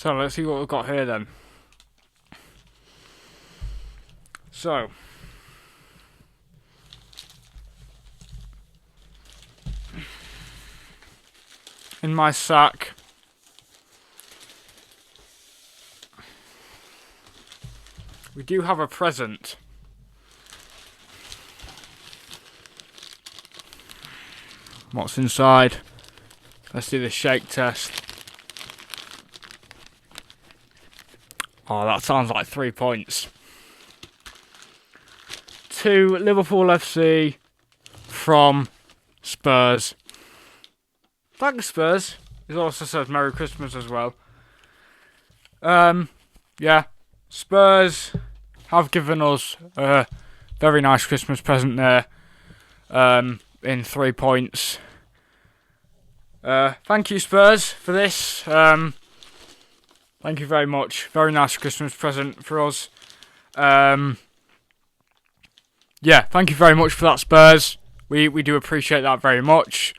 So let's see what we've got here then. So, in my sack, we do have a present. What's inside? Let's do the shake test. Oh, that sounds like 3 points. To Liverpool FC from Spurs. Thanks, Spurs. It also says Merry Christmas as well. Yeah. Spurs have given us a very nice Christmas present there. In 3 points. Thank you, Spurs, for this. Thank you very much. Very nice Christmas present for us. Yeah, thank you very much for that, Spurs. We do appreciate that very much.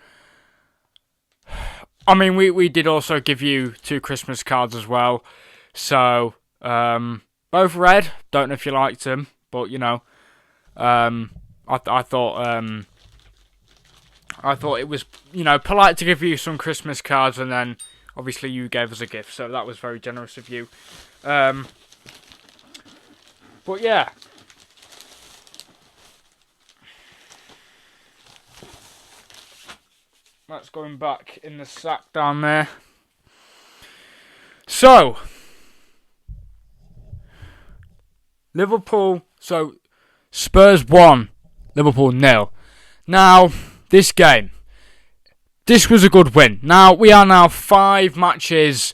I mean, we did also give you 2 Christmas cards as well. So, both red. Don't know if you liked them, but you know, I thought it was, you know, polite to give you some Christmas cards, and then obviously you gave us a gift, so that was very generous of you. But yeah. That's going back in the sack down there. So, Liverpool, so Spurs 1, Liverpool 0. Now, this game, this was a good win. Now, we are now 5 matches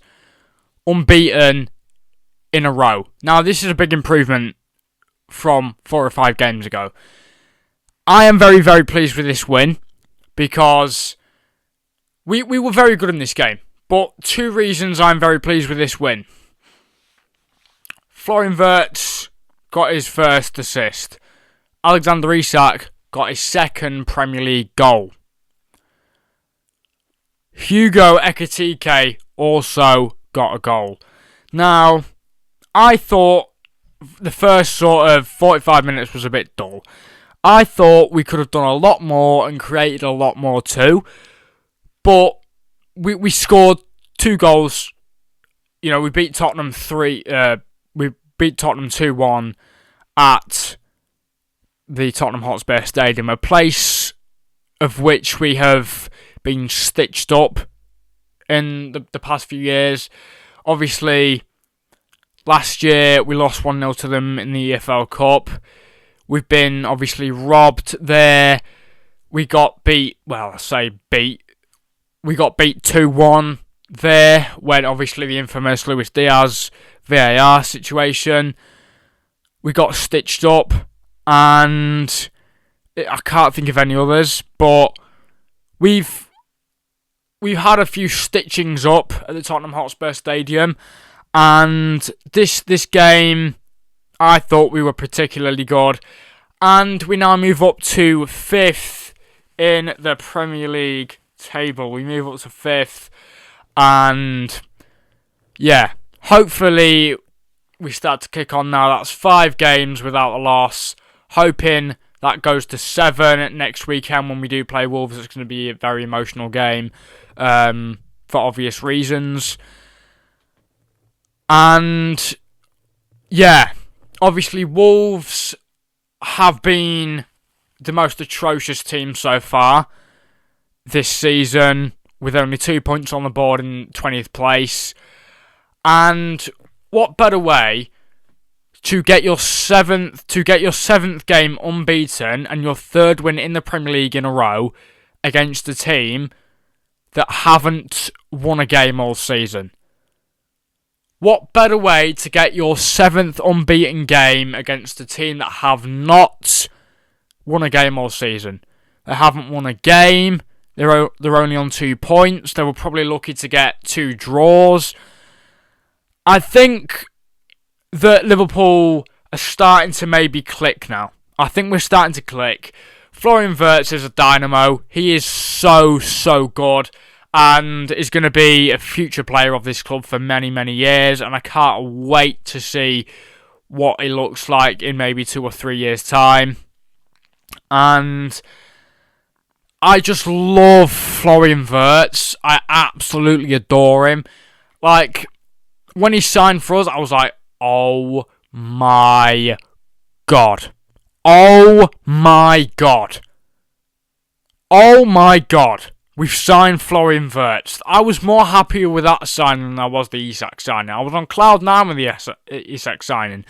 unbeaten in a row. Now, this is a big improvement from 4 or 5 games ago. I am very, very pleased with this win because we were very good in this game. But 2 reasons I'm very pleased with this win. Florian Wirtz got his first assist. Alexander Isak got his 2nd Premier League goal. Hugo Ekitike also got a goal. Now, I thought the first sort of 45 minutes was a bit dull. I thought we could have done a lot more and created a lot more too. But we scored 2 goals. You know, we beat Tottenham 2-1 at the Tottenham Hotspur Stadium, a place of which we have been stitched up in the past few years. Obviously, last year we lost 1-0 to them in the EFL Cup. We've been obviously robbed there. We got beat, well, I say beat. We got beat 2-1 there when obviously the infamous Luis Diaz VAR situation. We got stitched up, and I can't think of any others, but we've had a few stitchings up at the Tottenham Hotspur Stadium, and this game I thought we were particularly good, and we now move up to 5th in the Premier League table. We move up to 5th, and yeah, hopefully we start to kick on now. That's 5 games without a loss. Hoping that goes to 7 next weekend when we do play Wolves. It's going to be a very emotional game for obvious reasons. And yeah, obviously Wolves have been the most atrocious team so far this season, with only 2 points on the board in 20th place. And what better way to get your seventh game unbeaten and your 3rd win in the Premier League in a row against a team that haven't won a game all season? What better way to get your 7th unbeaten game against a team that have not won a game all season? They haven't won a game. They're only on 2 points. They were probably lucky to get 2 draws. I think that Liverpool are starting to maybe click now. I think we're starting to click. Florian Wirtz is a dynamo. He is so good. and is going to be a future player of this club for many, many years, and I can't wait to see what he looks like in maybe 2 or 3 years' time. And I just love Florian Wirtz. I absolutely adore him. Like, when he signed for us, I was like, oh my God. Oh my God. Oh my God. We've signed Florian Wirtz. I was more happy with that signing than I was the Isak signing. I was on cloud 9 with the Isak signing.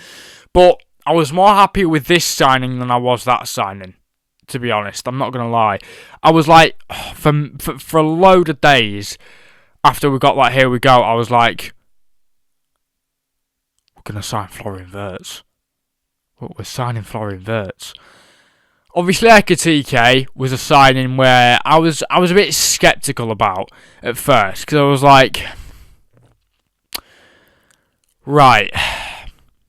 But I was more happy with this signing than I was that signing. To be honest, I'm not going to lie. I was like, for a load of days after we got that here we go, I was like, we're going to sign Florian Wirtz. We're signing Florian Wirtz. Obviously, Ekitike was a signing where I was a bit sceptical about at first, because I was like, right,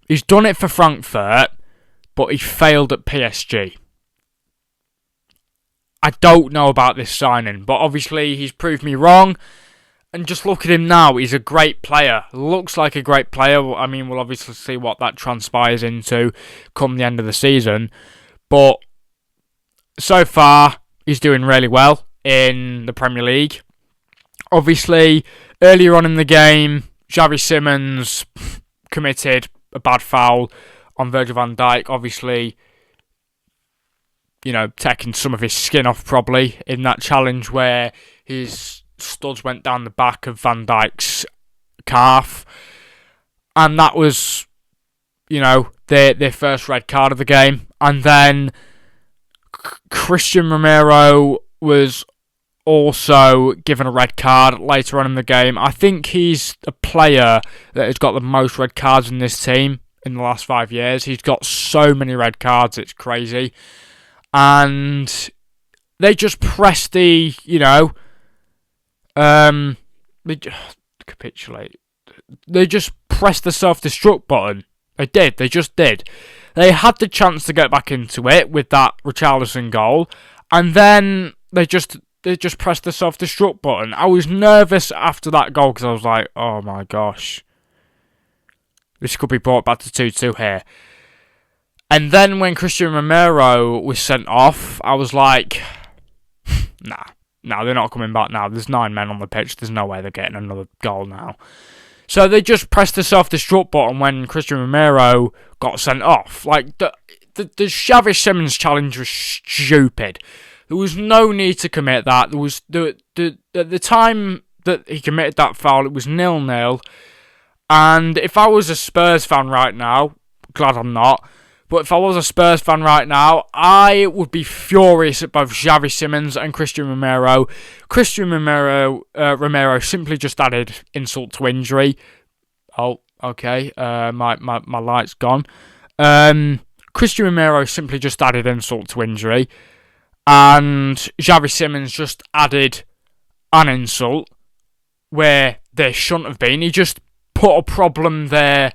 he's done it for Frankfurt, but he failed at PSG. I don't know about this signing, but obviously he's proved me wrong. And just look at him now, he's a great player. Looks like a great player. I mean, we'll obviously see what that transpires into come the end of the season. But so far, he's doing really well in the Premier League. Obviously, earlier on in the game, Xavi Simons committed a bad foul on Virgil van Dijk. Obviously, you know, taking some of his skin off probably in that challenge where his studs went down the back of Van Dijk's calf. And that was, you know, their first red card of the game. And then Christian Romero was also given a red card later on in the game. I think he's a player that has got the most red cards in this team in the last 5 years. He's got so many red cards, it's crazy. And they just pressed the, you know, they capitulate. They just pressed the self-destruct button. They just did. They had the chance to get back into it with that Richarlison goal, and then they just pressed the self-destruct button. I was nervous after that goal because I was like, oh my gosh, this could be brought back to 2-2 here. And then when Christian Romero was sent off, I was like, nah, they're not coming back now. There's 9 men on the pitch. There's no way they're getting another goal now. So they just pressed the self-destruct button when Christian Romero got sent off. Like, the Xavi Simons challenge was stupid. There was no need to commit that. There was at the time that he committed that foul, it was 0-0. And if I was a Spurs fan right now, glad I'm not, but if I was a Spurs fan right now, I would be furious at both Xavi Simons and Christian Romero. Christian Romero simply just added insult to injury. Oh, okay. My light's gone. Christian Romero simply just added insult to injury. And Xavi Simons just added an insult where there shouldn't have been. He just put a problem there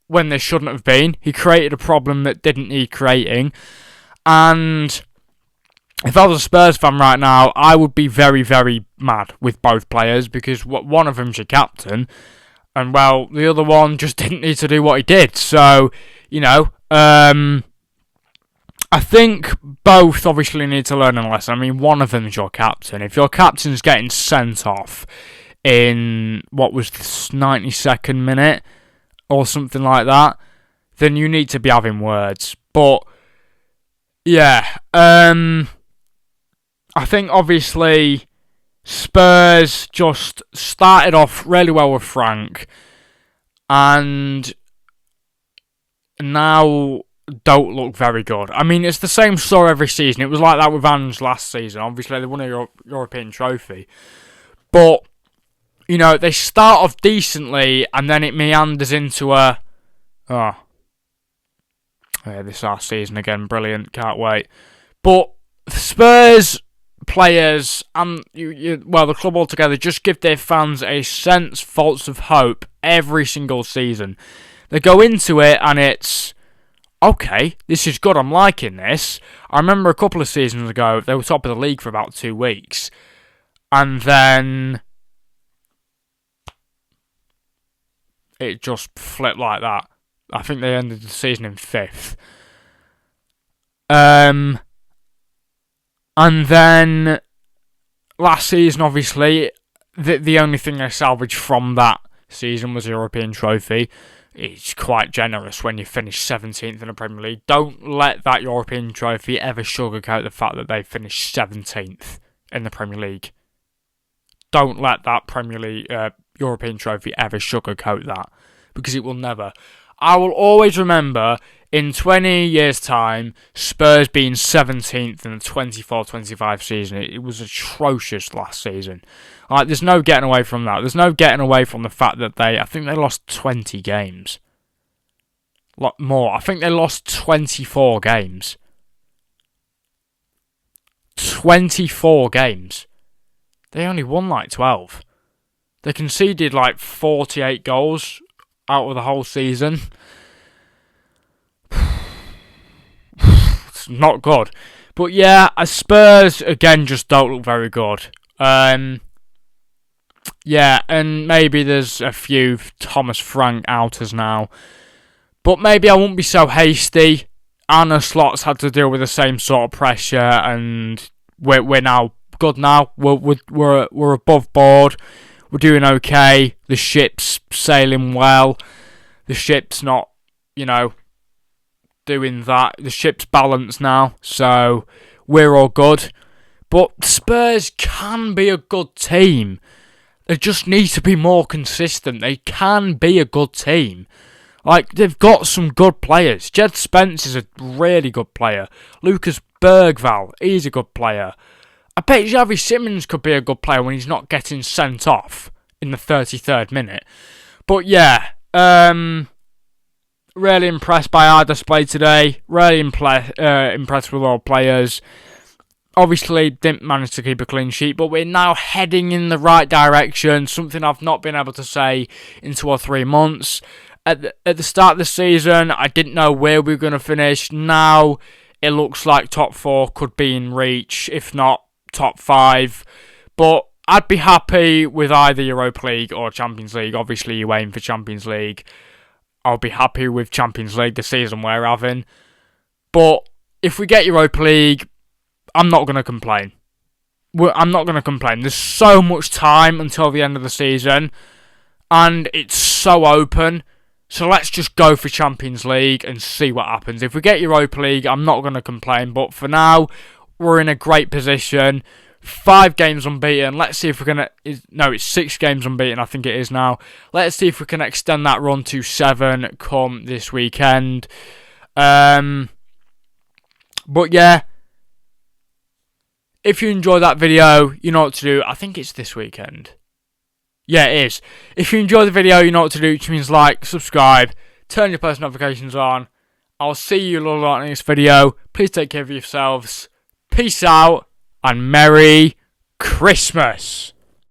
when there shouldn't have been. He created a problem that didn't need creating. And if I was a Spurs fan right now, I would be very, very mad with both players because one of them's your captain. And, well, the other one just didn't need to do what he did. So, you know, I think both obviously need to learn a lesson. I mean, one of them's your captain. If your captain's getting sent off in, what was the 92nd minute or something like that, then you need to be having words. But, yeah, I think obviously Spurs just started off really well with Frank and now don't look very good. I mean, it's the same story every season. It was like that with Ange last season. Obviously, they won a European trophy. But, you know, they start off decently and then it meanders into a... Oh. Yeah, this is our season again. Brilliant. Can't wait. But Spurs players and the club altogether just give their fans a false of hope every single season. They go into it and it's, okay, this is good, I'm liking this. I remember a couple of seasons ago, they were top of the league for about 2 weeks. and then it just flipped like that. I think they ended the season in 5th. And then last season, obviously, the only thing they salvaged from that season was a European trophy. It's quite generous when you finish 17th in the Premier League. Don't let that European trophy ever sugarcoat the fact that they finished 17th in the Premier League. Don't let that European trophy ever sugarcoat that, because it will never. I will always remember in 20 years' time, Spurs being 17th in the 24-25 season. It was atrocious last season. There's no getting away from that. There's no getting away from the fact that I think they lost 20 games. A lot more. I think they lost 24 games. 24 games. They only won 12. They conceded 48 goals out of the whole season. It's not good. But yeah, Spurs, again, just don't look very good. Yeah, and maybe there's a few Thomas Frank outers now. But maybe I won't be so hasty. Arne Slot's had to deal with the same sort of pressure, and we're now good now. We're above board. We're doing okay. The ship's sailing well. The ship's not, doing that. The ship's balanced now, so we're all good. But Spurs can be a good team. They just need to be more consistent. They can be a good team. They've got some good players. Jed Spence is a really good player. Lucas Bergvall, he's a good player. I bet Xavi Simons could be a good player when he's not getting sent off in the 33rd minute. But yeah, really impressed by our display today. Really impressed with all players. Obviously, didn't manage to keep a clean sheet, but we're now heading in the right direction. Something I've not been able to say in 2 or 3 months. At the start of the season, I didn't know where we were going to finish. Now, it looks like top 4 could be in reach, if not top 5. But I'd be happy with either Europa League or Champions League. Obviously, you aim for Champions League. I'll be happy with Champions League, the season we're having. But if we get Europa League, I'm not going to complain. I'm not going to complain. There's so much time until the end of the season, and it's so open. So let's just go for Champions League and see what happens. If we get Europa League, I'm not going to complain. But for now, we're in a great position. 5 games unbeaten. Let's see if we're going to... No, it's 6 games unbeaten, I think it is now. Let's see if we can extend that run to 7 come this weekend. But yeah, if you enjoyed that video, you know what to do. I think it's this weekend. Yeah, it is. If you enjoyed the video, you know what to do, which means like, subscribe, turn your post notifications on. I'll see you all on the next video. Please take care of yourselves. Peace out, and Merry Christmas.